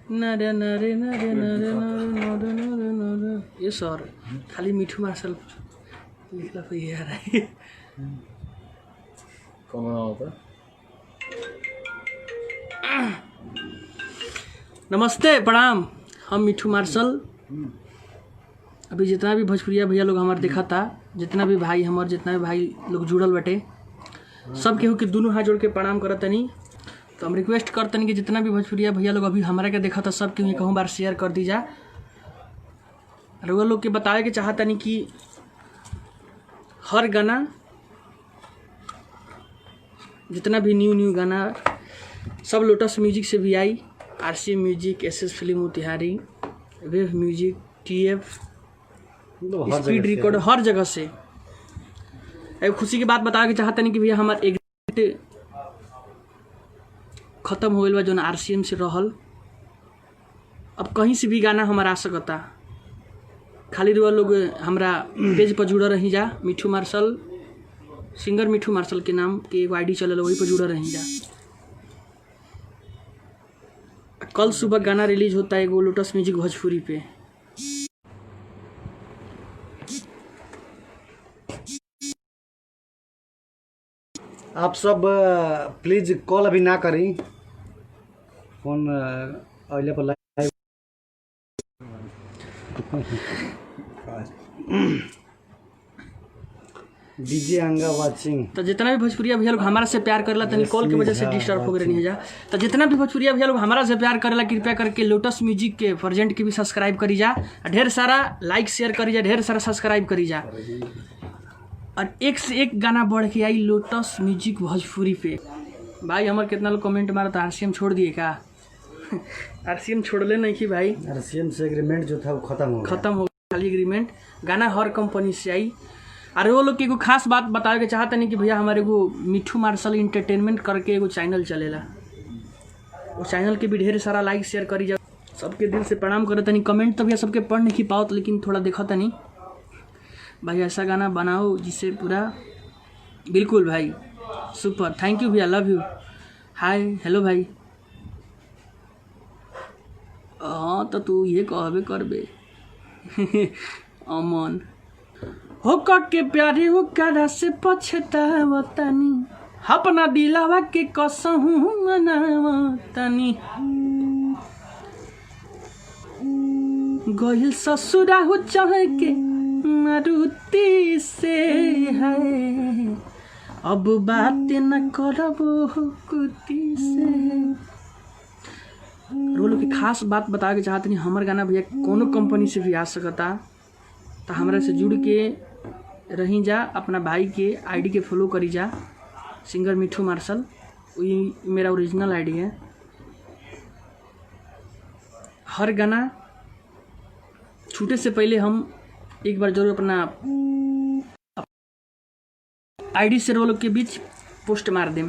नरे नरे नरे नरे नरे नरे नरे नरे ये सर खाली मिठू मार्शल लिखला पे ये आ रहा है। कौन बना होता? नमस्ते प्रणाम, हम मिठू मार्शल। अभी जितना भी भोजपुरिया भैया लोग हमारे देखा था, जितना भी भाई हमारे जितना भी भाई लोग जुड़ल बटे, सब केहू के दोनों हाथ जोड़ के प्रणाम करत तनी। तो हम रिक्वेस्ट करतनी कि जितना भी भोजपुरिया भैया लोग अभी हमारा के देखा था, सब केहू कहूँ बार शेयर कर दीजा। और वो लोग के बतावे के चाहतनी कि हर गाना जितना भी न्यू गाना सब लोटस म्यूजिक से भी आई। RCM music, SS film Motihari, wave music, TF, speed record, हर जगह से। एक खुशी की बात बता के चाहते नहीं कि भैया हमारे एक खत्म हो गया जो RCM से रहल। अब कहीं से भी गाना हमारा आ सकता, खाली रुआ लोग हमारा पेज पर जुड़ा रही जा। मिठू मार्शल, सिंगर मिठू मार्शल के नाम के एक ID चलल, वही पर जुड़ा रही जा। कल सुबह गाना रिलीज होता है वो लोटस म्यूजिक भोजपुरी पे। आप सब प्लीज कॉल अभी ना करी, फोन अगले पर लाइव। डीजे अंगा वाचिंग। तो जितना भी भोजपुरिया भैया लोग हमारा से प्यार करेला, तनी कॉल की वजह से डिस्टर्ब हो गए नहीं जा। तो जितना भी भोजपुरिया भैया लोग हमारा से प्यार करेला, कृपया करके लोटस म्यूजिक के प्रेजेंट के भी सब्सक्राइब करी जा, ढेर सारा लाइक शेयर करी जा, ढेर सारा सब्सक्राइब करी जा। और एक से एक गाना बढ़ के आई लोटस म्यूजिक भोजपुरी पे। भाई हमारे कितना लोग कमेंट मारा था RCM छोड़ दिए का? RCM छोड़ले नहीं कि भाई, RCM से एग्रीमेंट जो था वो खत्म हो गया। खाली एग्रीमेंट, गाना हर कंपनी से आई। अरे वो लोग की एगो खास बात बतावे के चाहते नहीं कि भैया हमारे को मिठू मार्शल इंटरटेनमेंट करके एगो चैनल चलेला, वो चैनल के भी ढेर सारा लाइक शेयर करी जा। सबके दिल से प्रणाम करते नहीं। कमेंट तो भैया सबके पढ़ नहीं पाओ, लेकिन थोड़ा देखा था नहीं भाई, ऐसा गाना बनाओ जिससे पूरा बिल्कुल भाई सुपर। थैंक यू भैया, लव यू। हाय हेलो भाई। हाँ तो तू ये कहबे करबे। अमन हो के प्यारी हो करा से पछतावतनी, अपना दिलावा के कसहू मनावतनी। गहिल ससुरा हो चाहे के मारुति से है, अब बात न करबो कुती से। रोलो की खास बात बता के चाहते नहीं, हमार गाना भैया कोनो कंपनी से भी आ सकता। तो हमारे से जुड़ के रही जा, अपना भाई के ID के फॉलो करी जा, सिंगर मिठू मार्शल, वही मेरा ओरिजिनल ID है। हर गाना छूटे से पहले हम एक बार जरूर अपना ID से रोलों के बीच पोस्ट मार दें।